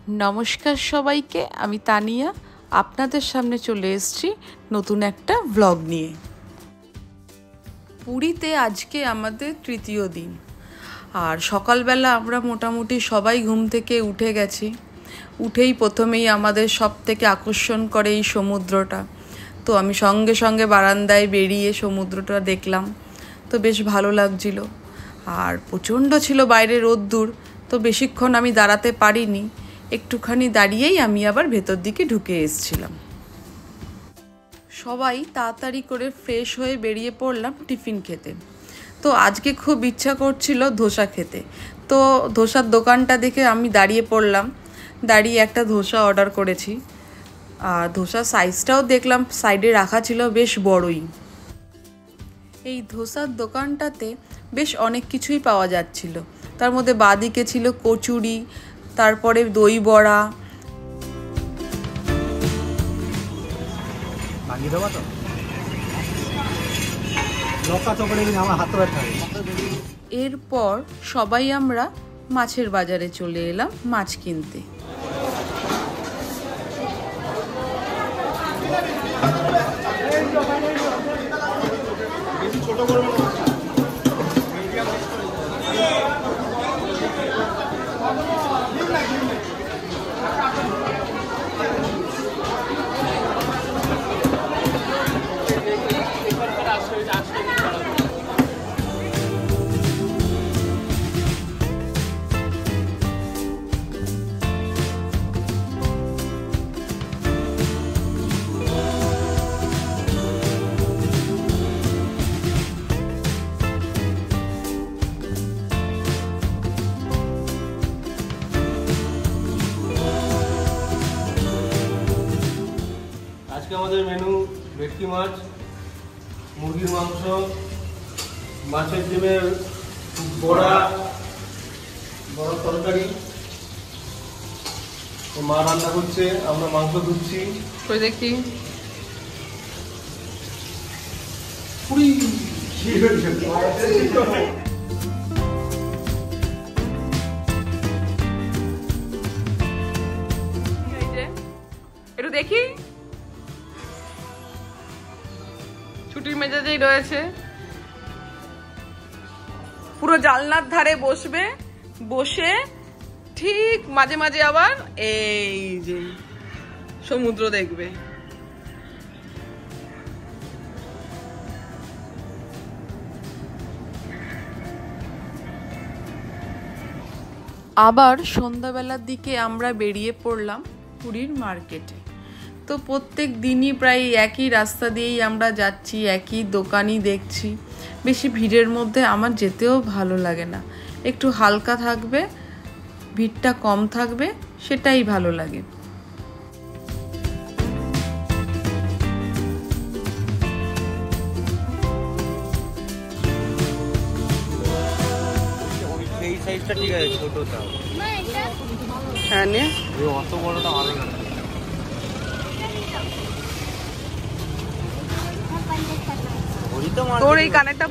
নমস্কার সবাইকে, আমি তানিয়া আপনাদের সামনে চলে এসেছি নতুন একটা ব্লগ নিয়ে। পুরীতে আজকে আমাদের তৃতীয় দিন, আর সকালবেলা আমরা মোটামুটি সবাই ঘুম থেকে উঠে গেছি। উঠেই প্রথমেই আমাদের সব থেকে আকর্ষণ করে এই সমুদ্রটা। তো আমি সঙ্গে সঙ্গে বারান্দায় বেরিয়ে সমুদ্রটা দেখলাম, তো বেশ ভালো লাগছিল। আর প্রচণ্ড ছিল বাইরে রোদ্দুর, তো বেশিক্ষণ আমি দাঁড়াতে পারিনি। একটুখানি দাঁড়িয়েই আমি আবার ভেতর দিকে ঢুকে এসেছিলাম। সবাই তাড়াতাড়ি করে ফ্রেশ হয়ে বেরিয়ে পড়লাম টিফিন খেতে। তো আজকে খুব ইচ্ছা করছিল ধোসা খেতে, তো ধোসার দোকানটা দেখে আমি দাঁড়িয়ে পড়লাম। দাঁড়িয়ে একটা ধোসা অর্ডার করেছি, আর ধোসার সাইজটাও দেখলাম সাইডে রাখা ছিল বেশ বড়ই। এই ধোসার দোকানটাতে বেশ অনেক কিছুই পাওয়া যাচ্ছিল। তার মধ্যে বাঁদিকে ছিল কচুরি, তারপরে দই বড়া। এরপর সবাই আমরা মাছের বাজারে চলে এলাম মাছ কিনতে। আজকে আমাদের মেনু ভেটকি মাছ, মুরগির মাংস, মাছের ডিমের বড়া, বড় তরকারি। মা রান্না করছে, আমরা মাংস ধুচ্ছি। ওই দেখি একটু দেখি, ছুটির মেজাজেই রয়েছে। পুরো জানলার ধারে বসবে, বসে ঠিক মাঝে মাঝে আবার এই যে সমুদ্র দেখবে। আবার সন্ধ্যাবেলার দিকে আমরা বেরিয়ে পড়লাম পুরীর মার্কেটে। তো প্রত্যেক দিনই প্রায় একই রাস্তা দিয়েই আমরা যাচ্ছি, একই দোকানই দেখছি। বেশি ভিড়ের মধ্যে আমার যেতেও ভালো লাগে না, একটু হালকা থাকবে, ভিড়টা কম থাকবে, সেটাই ভালো লাগে। এই সাইজটা ঠিক আছে, ছোটটা হ্যাঁ নে, অত বড়টা ভালো লাগে। তোর এই কানেরটা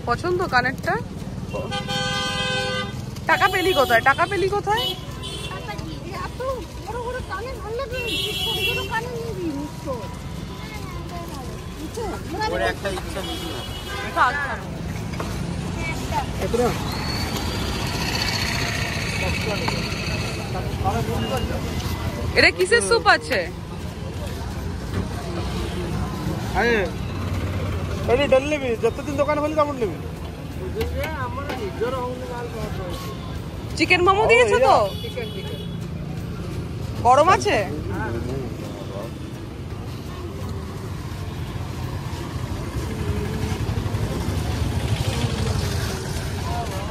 পছন্দ কানেরটা? টাকা পেলি কোথায়? এটা কিসের স্যুপ আছে? যতদিন দোকান খুলি তেমন নেবি। চিকেন মোমো দিয়েছো তো? গরম আছে?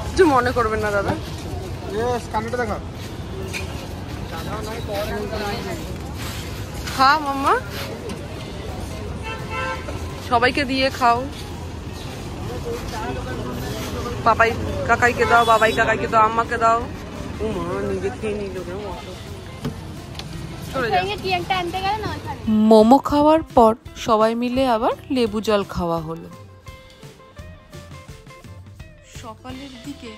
কিছু মনে করবেন না দাদা। খা মাম্মা, সবাইকে দিয়ে খাও। পাপাই কাকাইকে দাও, বাবাই কাকাইকে দাও, আম্মাকে দাও। ও মা, নিজে খেয়ে নিল। মোমো খাওয়ার পর সবাই মিলে আবার লেবু জল খাওয়া হলো। সকালের দিকে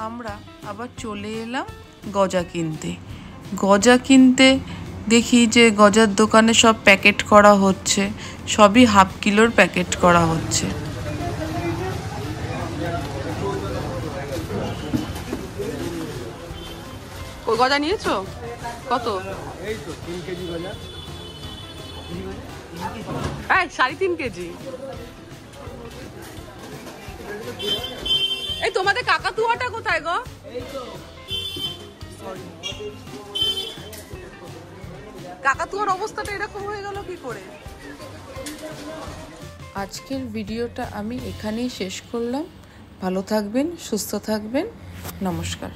আমরা আবার চলে এলাম গজা কিনতে। গজা কিনতে দেখি যে গজার দোকানে সব প্যাকেট করা হচ্ছে, সবই হাফ কিলোর প্যাকেট করা হচ্ছে। ওই গজা নিয়েছো কত? এই তো 3 কেজি গজা। 3.5 কেজি। এই তোমাদের কাকাতুয়াটা কোথায় গো? কাকাতুয়ার অবস্থাটা এরকম হয়ে গেল কি করে? আজকের ভিডিওটা আমি এখানেই শেষ করলাম। ভালো থাকবেন, সুস্থ থাকবেন, নমস্কার।